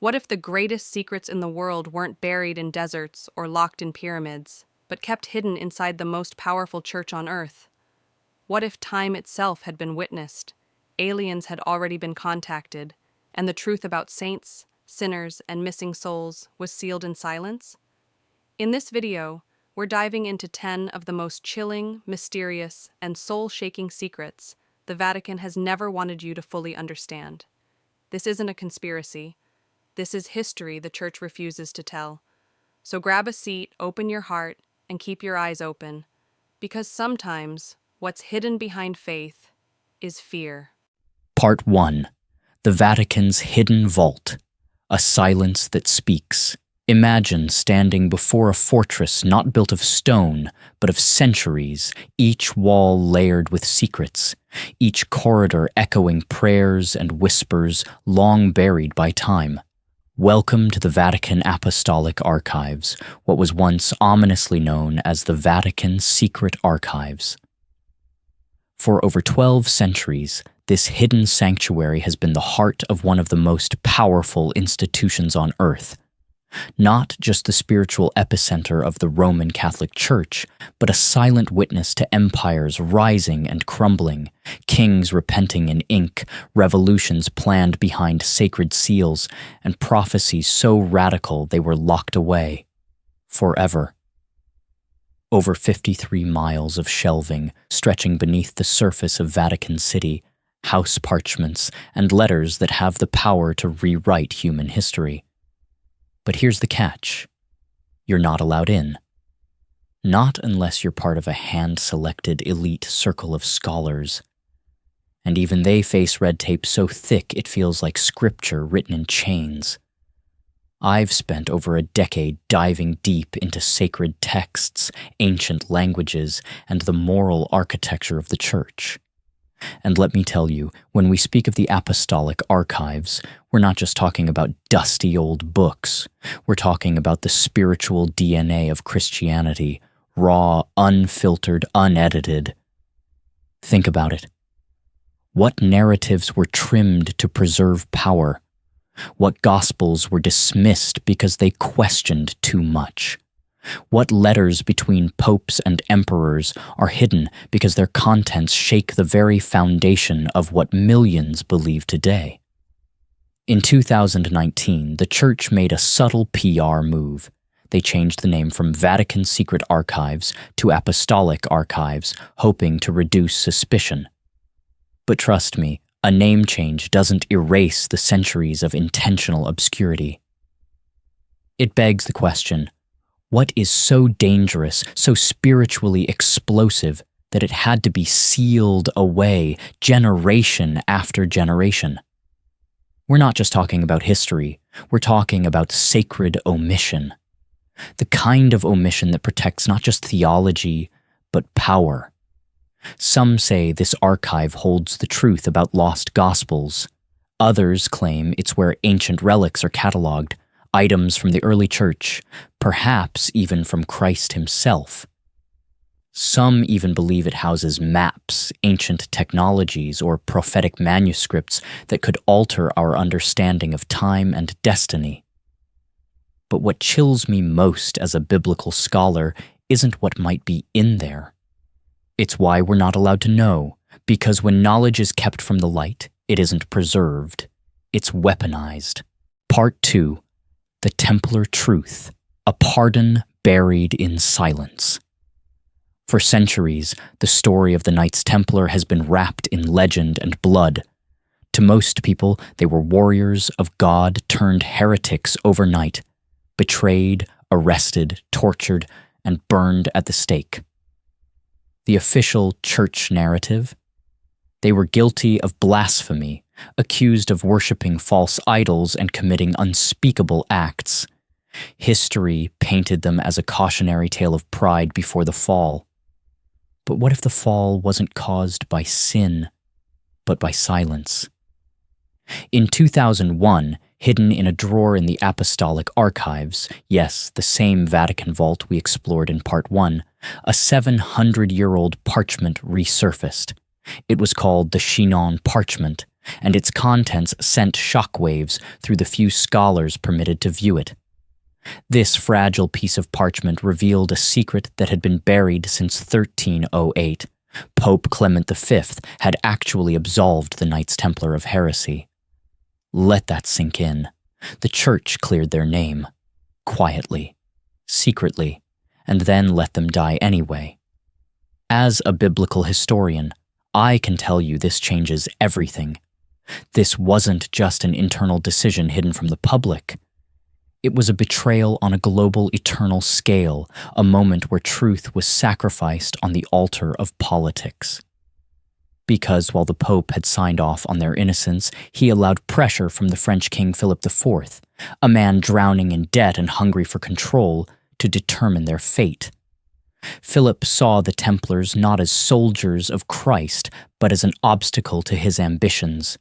What if the greatest secrets in the world weren't buried in deserts or locked in pyramids, but kept hidden inside the most powerful church on earth? What if time itself had been witnessed, aliens had already been contacted, and the truth about saints, sinners, and missing souls was sealed in silence? In this video, we're diving into 10 of the most chilling, mysterious, and soul-shaking secrets the Vatican has never wanted you to fully understand. This isn't a conspiracy. This is history the Church refuses to tell. So grab a seat, open your heart, and keep your eyes open, because sometimes what's hidden behind faith is fear. Part 1. The Vatican's Hidden Vault. A Silence That Speaks. Imagine standing before a fortress not built of stone, but of centuries, each wall layered with secrets, each corridor echoing prayers and whispers long buried by time. Welcome to the Vatican Apostolic Archives, what was once ominously known as the Vatican Secret Archives. For over 12 centuries, this hidden sanctuary has been the heart of one of the most powerful institutions on earth. Not just the spiritual epicenter of the Roman Catholic Church, but a silent witness to empires rising and crumbling, kings repenting in ink, revolutions planned behind sacred seals, and prophecies so radical they were locked away forever. Over 53 miles of shelving stretching beneath the surface of Vatican City, house parchments, and letters that have the power to rewrite human history. But here's the catch. You're not allowed in. Not unless you're part of a hand-selected elite circle of scholars. And even they face red tape so thick it feels like scripture written in chains. I've spent over a decade diving deep into sacred texts, ancient languages, and the moral architecture of the Church. And let me tell you, when we speak of the Apostolic Archives, we're not just talking about dusty old books. We're talking about the spiritual DNA of Christianity, raw, unfiltered, unedited. Think about it. What narratives were trimmed to preserve power? What gospels were dismissed because they questioned too much? What letters between popes and emperors are hidden because their contents shake the very foundation of what millions believe today? In 2019, the Church made a subtle PR move. They changed the name from Vatican Secret Archives to Apostolic Archives, hoping to reduce suspicion. But trust me, a name change doesn't erase the centuries of intentional obscurity. It begs the question, what is so dangerous, so spiritually explosive, that it had to be sealed away generation after generation? We're not just talking about history, we're talking about sacred omission. The kind of omission that protects not just theology, but power. Some say this archive holds the truth about lost gospels. Others claim it's where ancient relics are cataloged, items from the early church, perhaps even from Christ himself. Some even believe it houses maps, ancient technologies, or prophetic manuscripts that could alter our understanding of time and destiny. But what chills me most as a biblical scholar isn't what might be in there. It's why we're not allowed to know, because when knowledge is kept from the light, it isn't preserved. It's weaponized. Part 2. The Templar Truth, a pardon buried in silence. For centuries, the story of the Knights Templar has been wrapped in legend and blood. To most people, they were warriors of God turned heretics overnight, betrayed, arrested, tortured, and burned at the stake. The official church narrative? They were guilty of blasphemy, accused of worshipping false idols and committing unspeakable acts. History painted them as a cautionary tale of pride before the fall. But what if the fall wasn't caused by sin, but by silence? In 2001, hidden in a drawer in the Apostolic Archives, yes, the same Vatican vault we explored in Part 1, a 700-year-old parchment resurfaced. It was called the Chinon parchment, and its contents sent shockwaves through the few scholars permitted to view it. This fragile piece of parchment revealed a secret that had been buried since 1308. Pope Clement V had actually absolved the Knights Templar of heresy. Let that sink in. The Church cleared their name, quietly, secretly, and then let them die anyway. As a biblical historian, I can tell you this changes everything. This wasn't just an internal decision hidden from the public. It was a betrayal on a global eternal scale, a moment where truth was sacrificed on the altar of politics. Because while the Pope had signed off on their innocence, he allowed pressure from the French King Philip IV, a man drowning in debt and hungry for control, to determine their fate. Philip saw the Templars not as soldiers of Christ, but as an obstacle to his ambitions.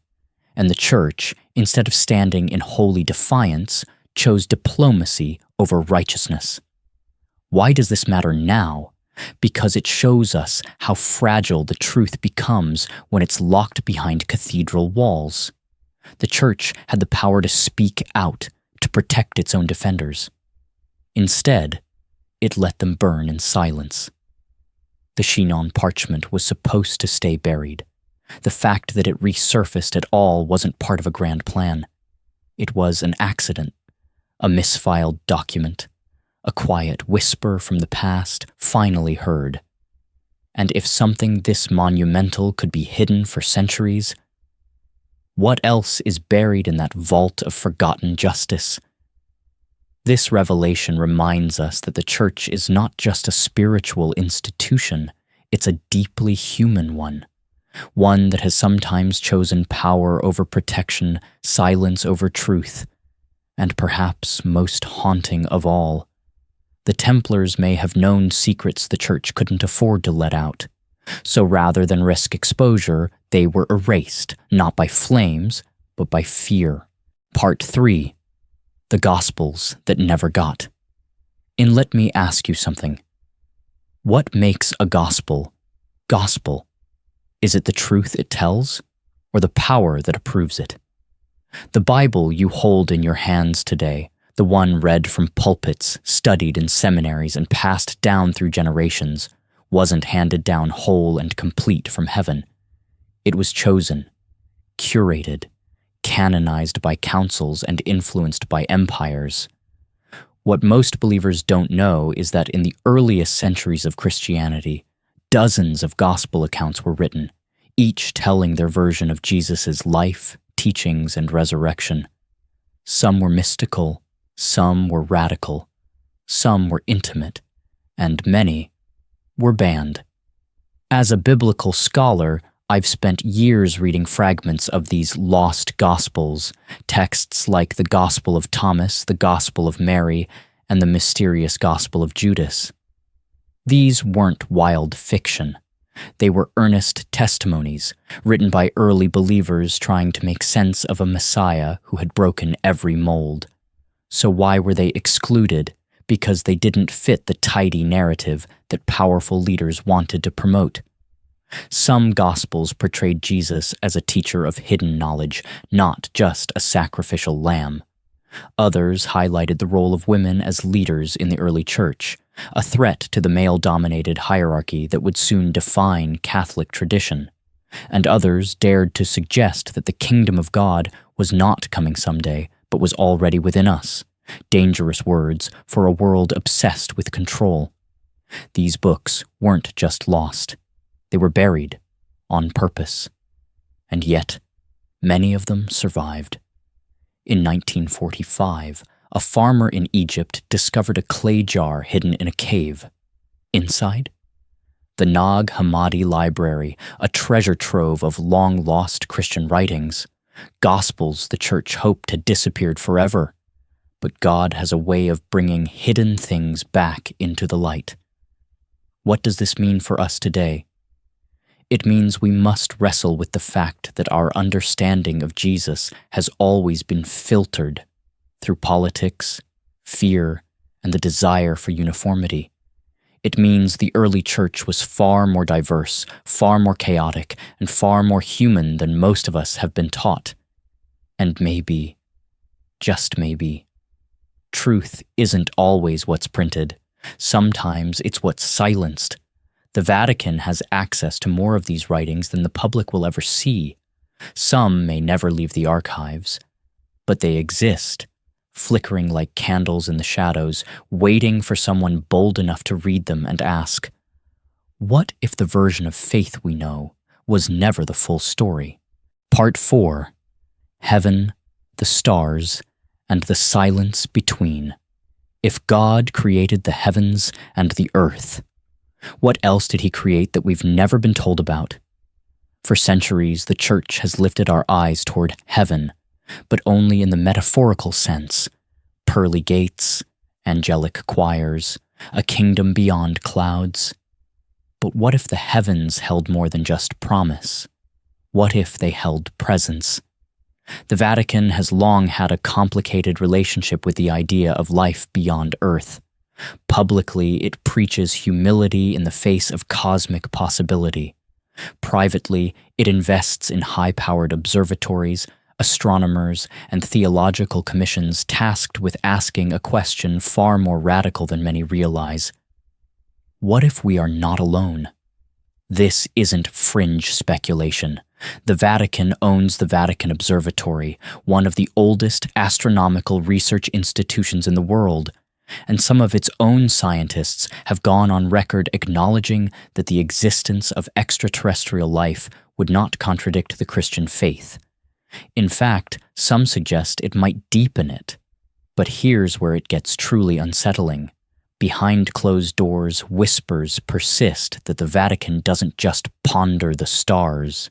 And the Church, instead of standing in holy defiance, chose diplomacy over righteousness. Why does this matter now? Because it shows us how fragile the truth becomes when it's locked behind cathedral walls. The Church had the power to speak out, to protect its own defenders. Instead, it let them burn in silence. The Chinon parchment was supposed to stay buried. The fact that it resurfaced at all wasn't part of a grand plan. It was an accident, a misfiled document, a quiet whisper from the past finally heard. And if something this monumental could be hidden for centuries, what else is buried in that vault of forgotten justice? This revelation reminds us that the Church is not just a spiritual institution, it's a deeply human one that has sometimes chosen power over protection, silence over truth, and perhaps most haunting of all, the Templars may have known secrets the Church couldn't afford to let out. So rather than risk exposure, they were erased, not by flames, but by fear. Part 3. The Gospels that never got. And let me ask you something. What makes a gospel gospel? Is it the truth it tells, or the power that approves it? The Bible you hold in your hands today, the one read from pulpits, studied in seminaries, and passed down through generations, wasn't handed down whole and complete from heaven. It was chosen, curated, canonized by councils and influenced by empires. What most believers don't know is that in the earliest centuries of Christianity, dozens of gospel accounts were written, each telling their version of Jesus' life, teachings, and resurrection. Some were mystical, some were radical, some were intimate, and many were banned. As a biblical scholar, I've spent years reading fragments of these lost Gospels, texts like the Gospel of Thomas, the Gospel of Mary, and the mysterious Gospel of Judas. These weren't wild fiction. They were earnest testimonies, written by early believers trying to make sense of a Messiah who had broken every mold. So why were they excluded? Because they didn't fit the tidy narrative that powerful leaders wanted to promote. Some Gospels portrayed Jesus as a teacher of hidden knowledge, not just a sacrificial lamb. Others highlighted the role of women as leaders in the early church, a threat to the male-dominated hierarchy that would soon define Catholic tradition. And others dared to suggest that the kingdom of God was not coming someday, but was already within us. Dangerous words for a world obsessed with control. These books weren't just lost. They were buried, on purpose. And yet, many of them survived. In 1945, a farmer in Egypt discovered a clay jar hidden in a cave. Inside, the Nag Hammadi Library, a treasure trove of long-lost Christian writings, gospels the Church hoped had disappeared forever. But God has a way of bringing hidden things back into the light. What does this mean for us today? It means we must wrestle with the fact that our understanding of Jesus has always been filtered through politics, fear, and the desire for uniformity. It means the early church was far more diverse, far more chaotic, and far more human than most of us have been taught. And maybe, just maybe, truth isn't always what's printed. Sometimes it's what's silenced. The Vatican has access to more of these writings than the public will ever see. Some may never leave the archives, but they exist, flickering like candles in the shadows, waiting for someone bold enough to read them and ask, what if the version of faith we know was never the full story? Part 4. Heaven, the stars, and the silence between. If God created the heavens and the earth, what else did he create that we've never been told about? For centuries, the Church has lifted our eyes toward heaven, but only in the metaphorical sense. Pearly gates, angelic choirs, a kingdom beyond clouds. But what if the heavens held more than just promise? What if they held presence? The Vatican has long had a complicated relationship with the idea of life beyond Earth. Publicly, it preaches humility in the face of cosmic possibility. Privately, it invests in high-powered observatories, astronomers, and theological commissions tasked with asking a question far more radical than many realize. What if we are not alone? This isn't fringe speculation. The Vatican owns the Vatican Observatory, one of the oldest astronomical research institutions in the world, and some of its own scientists have gone on record acknowledging that the existence of extraterrestrial life would not contradict the Christian faith. In fact, some suggest it might deepen it. But here's where it gets truly unsettling. Behind closed doors, whispers persist that the Vatican doesn't just ponder the stars.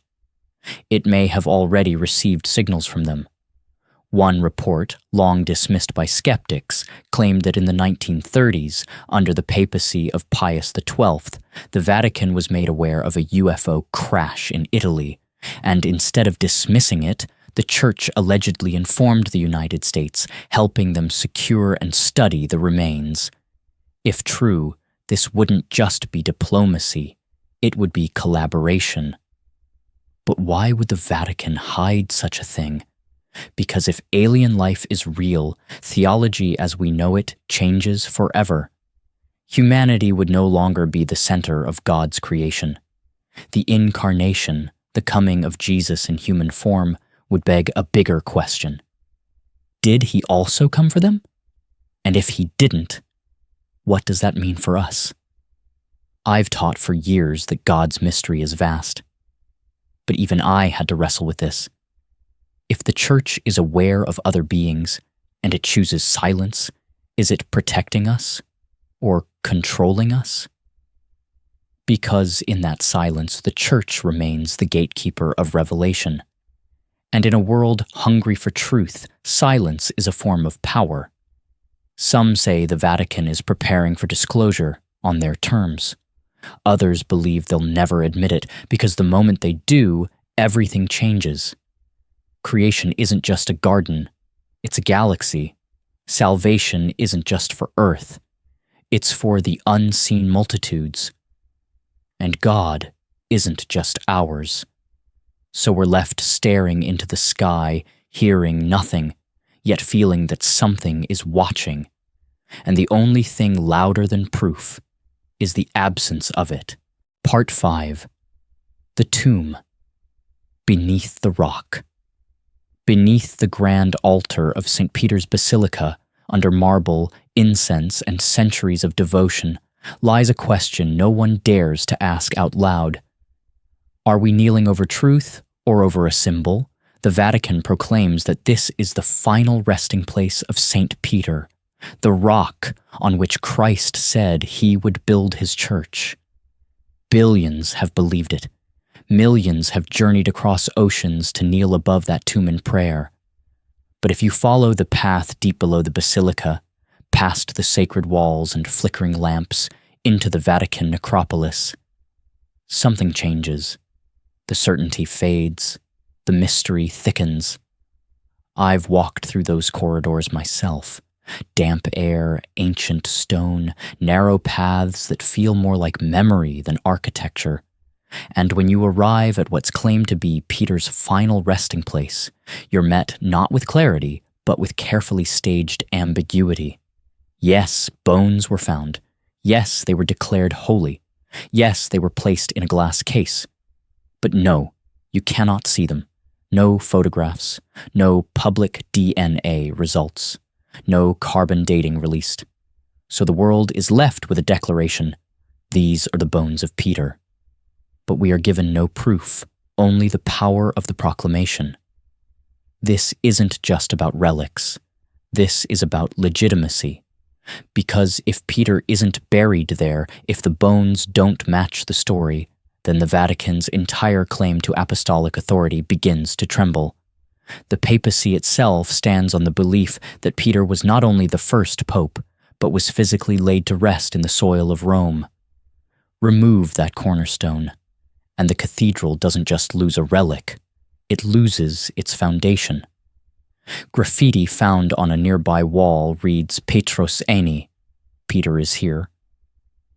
It may have already received signals from them. One report, long dismissed by skeptics, claimed that in the 1930s, under the papacy of Pius XII, the Vatican was made aware of a UFO crash in Italy, and instead of dismissing it, the Church allegedly informed the United States, helping them secure and study the remains. If true, this wouldn't just be diplomacy, it would be collaboration. But why would the Vatican hide such a thing? Because if alien life is real, theology as we know it changes forever. Humanity would no longer be the center of God's creation. The incarnation, the coming of Jesus in human form, would beg a bigger question. Did he also come for them? And if he didn't, what does that mean for us? I've taught for years that God's mystery is vast. But even I had to wrestle with this. If the Church is aware of other beings, and it chooses silence, is it protecting us or controlling us? Because in that silence, the Church remains the gatekeeper of revelation. And in a world hungry for truth, silence is a form of power. Some say the Vatican is preparing for disclosure on their terms. Others believe they'll never admit it because the moment they do, everything changes. Creation isn't just a garden, it's a galaxy. Salvation isn't just for Earth, it's for the unseen multitudes. And God isn't just ours. So we're left staring into the sky, hearing nothing, yet feeling that something is watching. And the only thing louder than proof is the absence of it. Part 5. The Tomb. Beneath the rock. Beneath the grand altar of St. Peter's Basilica, under marble, incense, and centuries of devotion, lies a question no one dares to ask out loud. Are we kneeling over truth or over a symbol? The Vatican proclaims that this is the final resting place of St. Peter, the rock on which Christ said he would build his church. Billions have believed it. Millions have journeyed across oceans to kneel above that tomb in prayer. But if you follow the path deep below the basilica, past the sacred walls and flickering lamps, into the Vatican necropolis, something changes. The certainty fades. The mystery thickens. I've walked through those corridors myself, Damp air, ancient stone, narrow paths that feel more like memory than architecture. And when you arrive at what's claimed to be Peter's final resting place, you're met not with clarity, but with carefully staged ambiguity. Yes, bones were found. Yes, they were declared holy. Yes, they were placed in a glass case. But no, you cannot see them. No photographs, no public DNA results, no carbon dating released. So the world is left with a declaration, these are the bones of Peter. But we are given no proof, only the power of the proclamation. This isn't just about relics. This is about legitimacy. Because if Peter isn't buried there, if the bones don't match the story, then the Vatican's entire claim to apostolic authority begins to tremble. The papacy itself stands on the belief that Peter was not only the first pope, but was physically laid to rest in the soil of Rome. Remove that cornerstone, and the cathedral doesn't just lose a relic, it loses its foundation. Graffiti found on a nearby wall reads Petros Ani, Peter is here.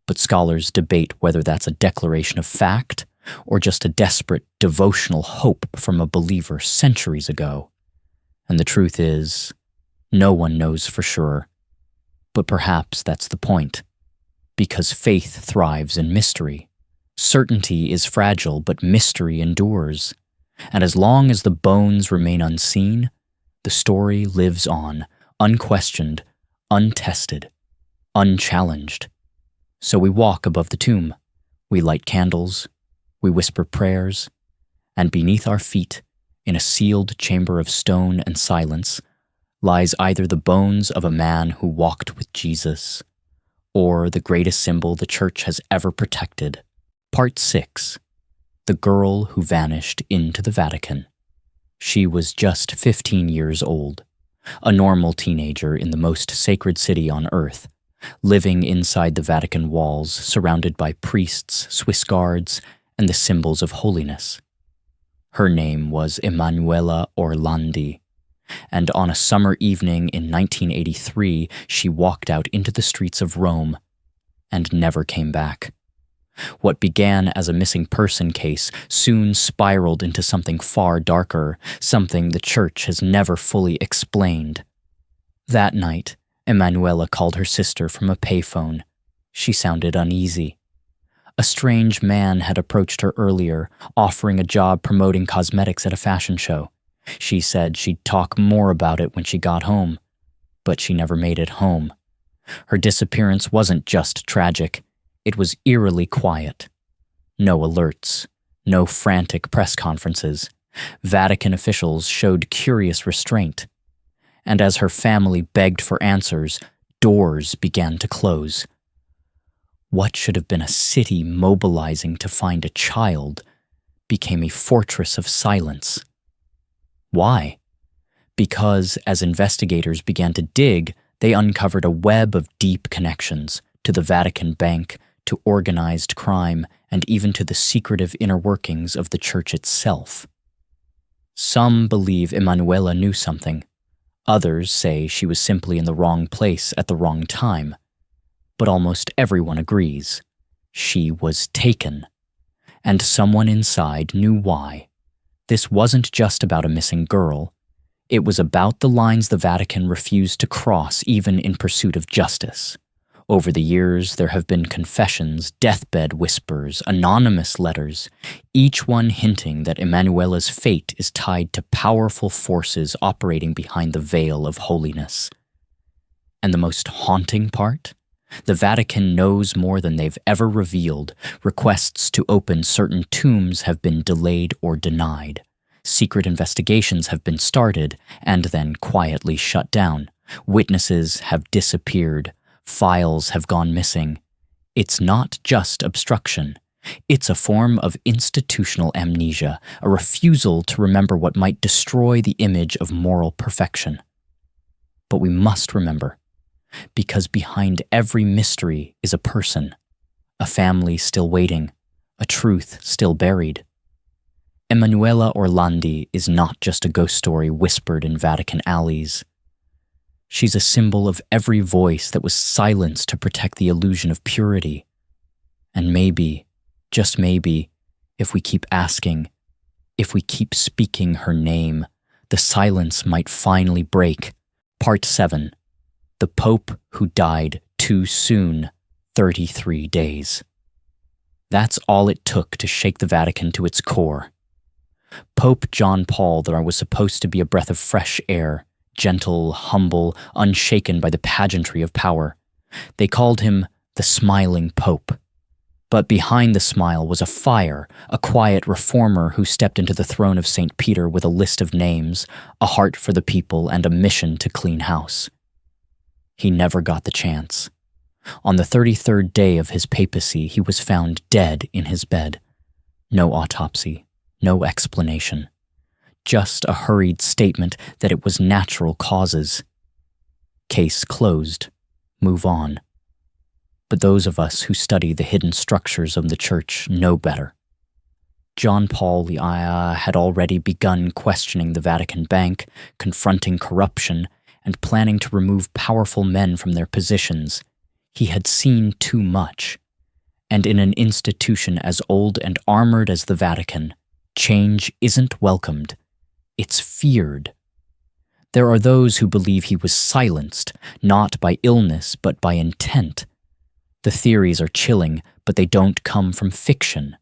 But scholars debate whether that's a declaration of fact or just a desperate devotional hope from a believer centuries ago. And the truth is, no one knows for sure. But perhaps that's the point, because faith thrives in mystery. Certainty is fragile, but mystery endures. And as long as the bones remain unseen, the story lives on, unquestioned, untested, unchallenged. So we walk above the tomb, we light candles, we whisper prayers, and beneath our feet, in a sealed chamber of stone and silence, lies either the bones of a man who walked with Jesus, or the greatest symbol the Church has ever protected. Part 6. The Girl Who Vanished into the Vatican. She was just 15 years old, a normal teenager in the most sacred city on earth, living inside the Vatican walls, surrounded by priests, Swiss guards, and the symbols of holiness. Her name was Emanuela Orlandi, and on a summer evening in 1983, she walked out into the streets of Rome and never came back. What began as a missing person case soon spiraled into something far darker, something the Church has never fully explained. That night, Emanuela called her sister from a payphone. She sounded uneasy. A strange man had approached her earlier, offering a job promoting cosmetics at a fashion show. She said she'd talk more about it when she got home, but she never made it home. Her disappearance wasn't just tragic, it was eerily quiet. No alerts, no frantic press conferences. Vatican officials showed curious restraint. And as her family begged for answers, doors began to close. What should have been a city mobilizing to find a child became a fortress of silence. Why? Because as investigators began to dig, they uncovered a web of deep connections to the Vatican Bank, to organized crime, and even to the secretive inner workings of the Church itself. Some believe Emanuela knew something. Others say she was simply in the wrong place at the wrong time. But almost everyone agrees. She was taken. And someone inside knew why. This wasn't just about a missing girl. It was about the lines the Vatican refused to cross even in pursuit of justice. Over the years, there have been confessions, deathbed whispers, anonymous letters, each one hinting that Emanuela's fate is tied to powerful forces operating behind the veil of holiness. And the most haunting part? The Vatican knows more than they've ever revealed. Requests to open certain tombs have been delayed or denied. Secret investigations have been started and then quietly shut down. Witnesses have disappeared. Files have gone missing. It's not just obstruction. It's a form of institutional amnesia, a refusal to remember what might destroy the image of moral perfection. But we must remember, because behind every mystery is a person, a family still waiting, a truth still buried. Emanuela Orlandi is not just a ghost story whispered in Vatican alleys. She's a symbol of every voice that was silenced to protect the illusion of purity. And maybe, just maybe, if we keep asking, if we keep speaking her name, the silence might finally break. Part 7. The Pope who died too soon, 33 days. That's all it took to shake the Vatican to its core. Pope John Paul there was supposed to be a breath of fresh air, gentle, humble, unshaken by the pageantry of power. They called him the Smiling Pope. But behind the smile was a fire, a quiet reformer who stepped into the throne of St. Peter with a list of names, a heart for the people, and a mission to clean house. He never got the chance. On the 33rd day of his papacy, he was found dead in his bed. No autopsy, no explanation. Just a hurried statement that it was natural causes. Case closed. Move on. But those of us who study the hidden structures of the Church know better. John Paul had already begun questioning the Vatican Bank, confronting corruption, and planning to remove powerful men from their positions. He had seen too much. And in an institution as old and armored as the Vatican, change isn't welcomed. It's feared. There are those who believe he was silenced, not by illness, but by intent. The theories are chilling, but they don't come from fiction.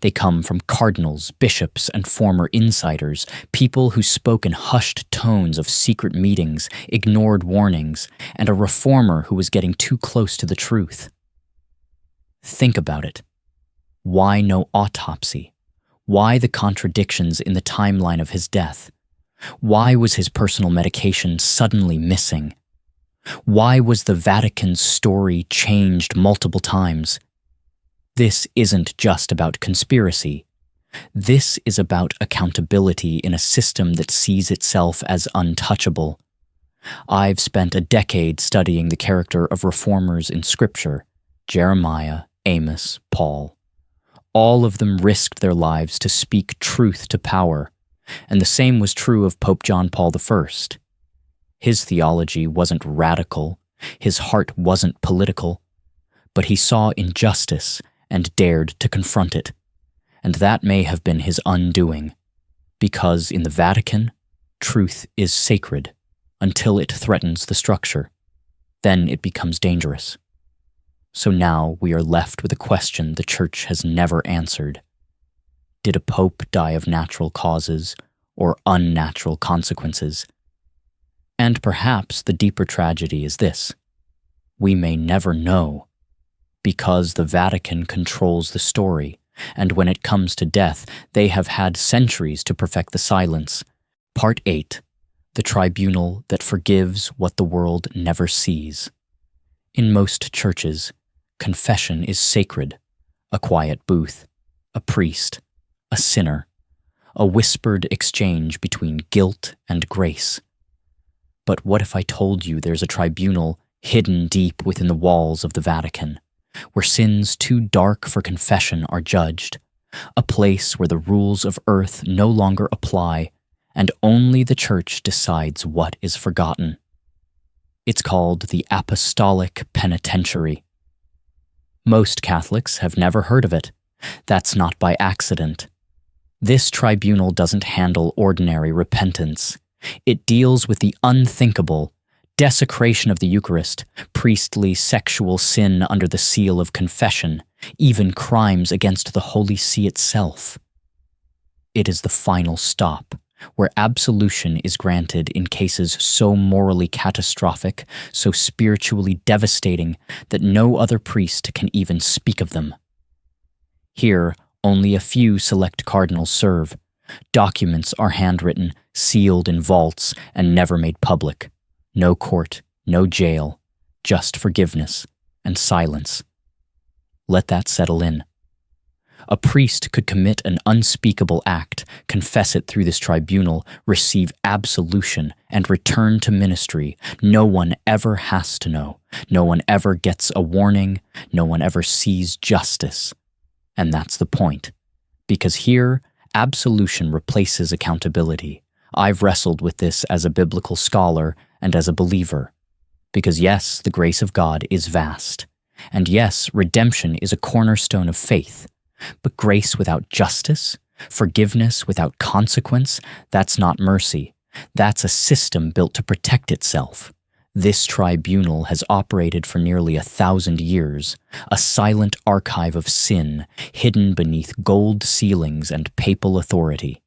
They come from cardinals, bishops, and former insiders, people who spoke in hushed tones of secret meetings, ignored warnings, and a reformer who was getting too close to the truth. Think about it. Why no autopsy? Why the contradictions in the timeline of his death? Why was his personal medication suddenly missing? Why was the Vatican's story changed multiple times? This isn't just about conspiracy. This is about accountability in a system that sees itself as untouchable. I've spent a decade studying the character of reformers in Scripture: Jeremiah, Amos, Paul. All of them risked their lives to speak truth to power, and the same was true of Pope John Paul I. His theology wasn't radical, his heart wasn't political, but he saw injustice and dared to confront it, and that may have been his undoing, because in the Vatican, truth is sacred until it threatens the structure. Then it becomes dangerous. So now we are left with a question the Church has never answered. Did a pope die of natural causes or unnatural consequences? And perhaps the deeper tragedy is this: we may never know, because the Vatican controls the story, and when it comes to death, they have had centuries to perfect the silence. Part 8. The Tribunal that Forgives What the World Never Sees. In most churches, confession is sacred: a quiet booth, a priest, a sinner, a whispered exchange between guilt and grace. But what if I told you there's a tribunal hidden deep within the walls of the Vatican, where sins too dark for confession are judged, a place where the rules of earth no longer apply, and only the Church decides what is forgotten? It's called the Apostolic Penitentiary. Most Catholics have never heard of it. That's not by accident. This tribunal doesn't handle ordinary repentance. It deals with the unthinkable: desecration of the Eucharist, priestly sexual sin under the seal of confession, even crimes against the Holy See itself. It is the final stop, where absolution is granted in cases so morally catastrophic, so spiritually devastating, that no other priest can even speak of them. Here, only a few select cardinals serve. Documents are handwritten, sealed in vaults, and never made public. No court, no jail, just forgiveness and silence. Let that settle in. A priest could commit an unspeakable act, confess it through this tribunal, receive absolution, and return to ministry. No one ever has to know. No one ever gets a warning. No one ever sees justice. And that's the point. Because here, absolution replaces accountability. I've wrestled with this as a biblical scholar and as a believer. Because yes, the grace of God is vast. And yes, redemption is a cornerstone of faith. But grace without justice, forgiveness without consequence, that's not mercy. That's a system built to protect itself. This tribunal has operated for nearly 1,000 years, a silent archive of sin hidden beneath gold ceilings and papal authority.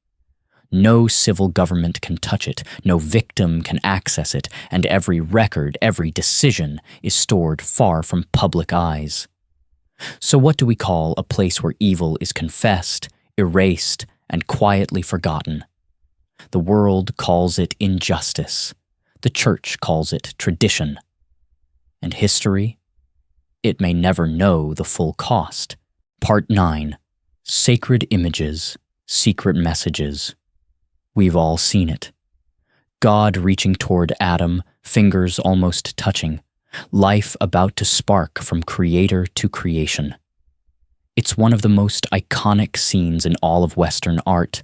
No civil government can touch it, no victim can access it, and every record, every decision is stored far from public eyes. So what do we call a place where evil is confessed, erased, and quietly forgotten? The world calls it injustice. The church calls it tradition. And history? It may never know the full cost. Part 9. Sacred Images, Secret Messages. We've all seen it. God reaching toward Adam, fingers almost touching, life about to spark from creator to creation. It's one of the most iconic scenes in all of Western art,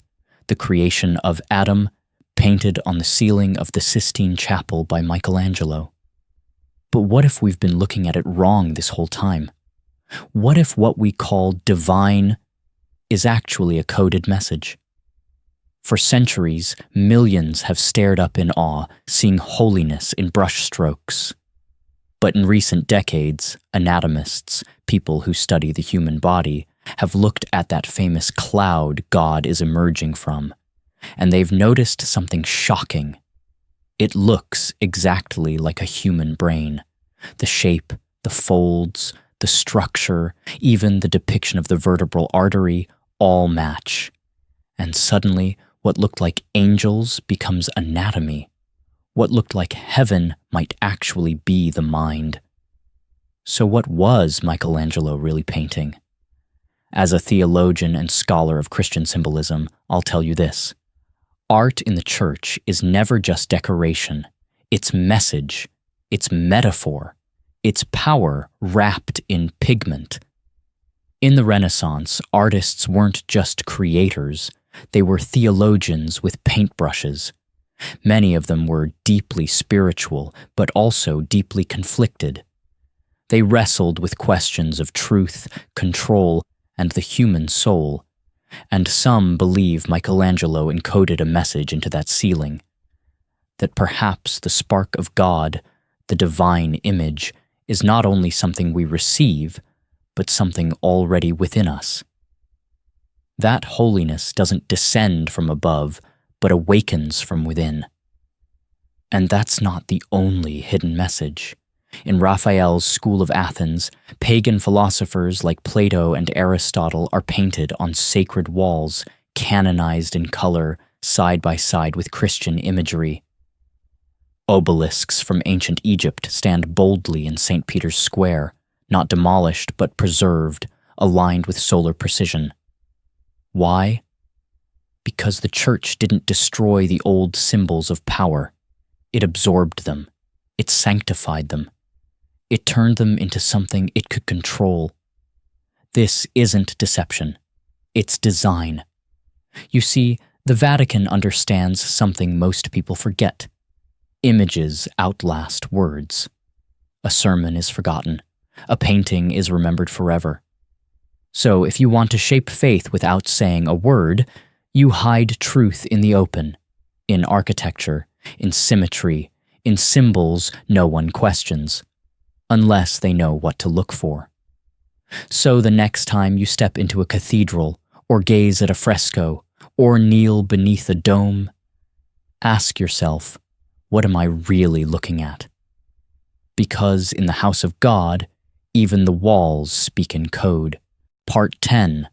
the creation of Adam, painted on the ceiling of the Sistine Chapel by Michelangelo. But what if we've been looking at it wrong this whole time? What if what we call divine is actually a coded message? For centuries, millions have stared up in awe, seeing holiness in brushstrokes. But in recent decades, anatomists, people who study the human body, have looked at that famous cloud God is emerging from, and they've noticed something shocking. It looks exactly like a human brain. The shape, the folds, the structure, even the depiction of the vertebral artery, all match. And suddenly, what looked like angels becomes anatomy. What looked like heaven might actually be the mind. So what was Michelangelo really painting? As a theologian and scholar of Christian symbolism, I'll tell you this. Art in the church is never just decoration. It's message. It's metaphor. It's power wrapped in pigment. In the Renaissance, artists weren't just creators. They were theologians with paintbrushes. Many of them were deeply spiritual, but also deeply conflicted. They wrestled with questions of truth, control, and the human soul. And some believe Michelangelo encoded a message into that ceiling, that perhaps the spark of God, the divine image, is not only something we receive, but something already within us. That holiness doesn't descend from above, but awakens from within. And that's not the only hidden message. In Raphael's School of Athens, pagan philosophers like Plato and Aristotle are painted on sacred walls, canonized in color, side by side with Christian imagery. Obelisks from ancient Egypt stand boldly in St. Peter's Square, not demolished but preserved, aligned with solar precision. Why? Because the church didn't destroy the old symbols of power. It absorbed them. It sanctified them. It turned them into something it could control. This isn't deception. It's design. You see, the Vatican understands something most people forget. Images outlast words. A sermon is forgotten. A painting is remembered forever. So if you want to shape faith without saying a word, you hide truth in the open, in architecture, in symmetry, in symbols no one questions, unless they know what to look for. So the next time you step into a cathedral, or gaze at a fresco, or kneel beneath a dome, ask yourself, what am I really looking at? Because in the house of God, even the walls speak in code. Part 10.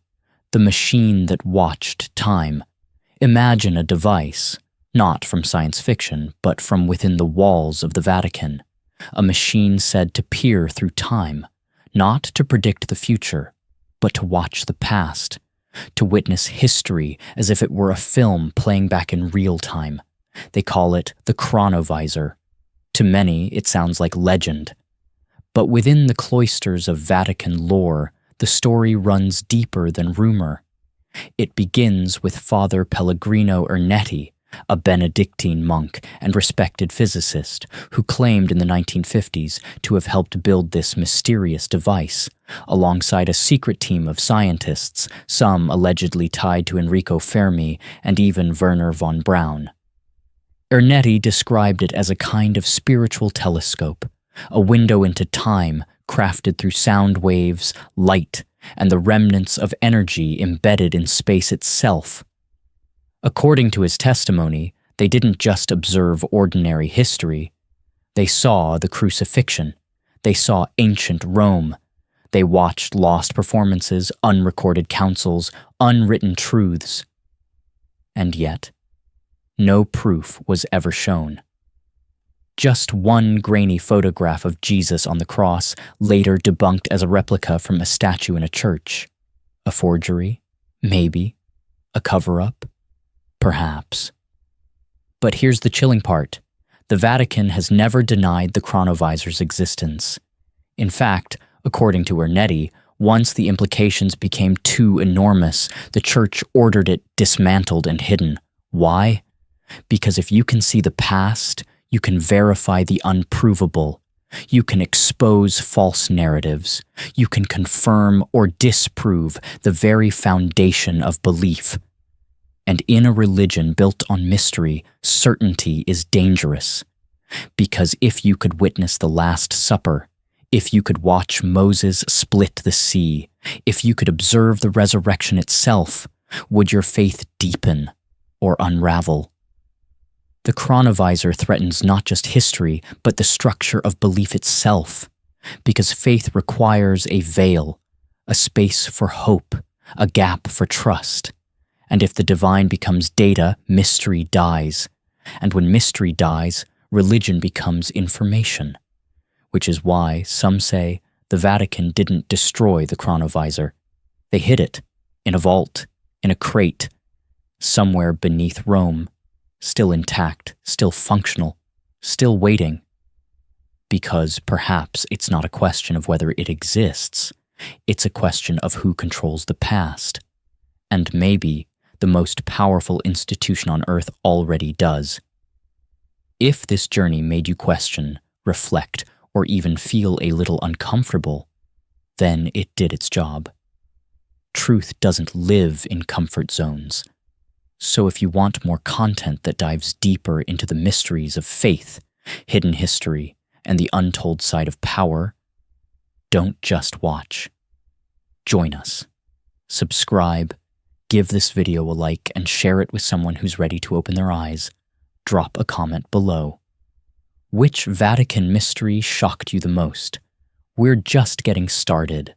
The machine that watched time. Imagine a device, not from science fiction, but from within the walls of the Vatican. A machine said to peer through time, not to predict the future, but to watch the past, to witness history as if it were a film playing back in real time. They call it the Chronovisor. To many, it sounds like legend. But within the cloisters of Vatican lore, the story runs deeper than rumor. It begins with Father Pellegrino Ernetti, a Benedictine monk and respected physicist who claimed in the 1950s to have helped build this mysterious device, alongside a secret team of scientists, some allegedly tied to Enrico Fermi and even Werner von Braun. Ernetti described it as a kind of spiritual telescope, a window into time crafted through sound waves, light, and the remnants of energy embedded in space itself. According to his testimony, they didn't just observe ordinary history. They saw the crucifixion. They saw ancient Rome. They watched lost performances, unrecorded councils, unwritten truths. And yet, no proof was ever shown. Just one grainy photograph of Jesus on the cross, later debunked as a replica from a statue in a church. A forgery? Maybe. A cover-up? Perhaps. But here's the chilling part. The Vatican has never denied the Chronovisor's existence. In fact, according to Ernetti, once the implications became too enormous, the Church ordered it dismantled and hidden. Why? Because if you can see the past, you can verify the unprovable. You can expose false narratives. You can confirm or disprove the very foundation of belief. And in a religion built on mystery, certainty is dangerous. Because if you could witness the Last Supper, if you could watch Moses split the sea, if you could observe the resurrection itself, would your faith deepen or unravel? The Chronovisor threatens not just history, but the structure of belief itself, because faith requires a veil, a space for hope, a gap for trust. And if the divine becomes data, mystery dies. And when mystery dies, religion becomes information. Which is why some say the Vatican didn't destroy the Chronovisor. They hid it, in a vault, in a crate, somewhere beneath Rome, still intact, still functional, still waiting. Because perhaps it's not a question of whether it exists, it's a question of who controls the past. And maybe the most powerful institution on Earth already does. If this journey made you question, reflect, or even feel a little uncomfortable, then it did its job. Truth doesn't live in comfort zones. So if you want more content that dives deeper into the mysteries of faith, hidden history, and the untold side of power, don't just watch. Join us. Subscribe, give this video a like, and share it with someone who's ready to open their eyes. Drop a comment below. Which Vatican mystery shocked you the most? We're just getting started.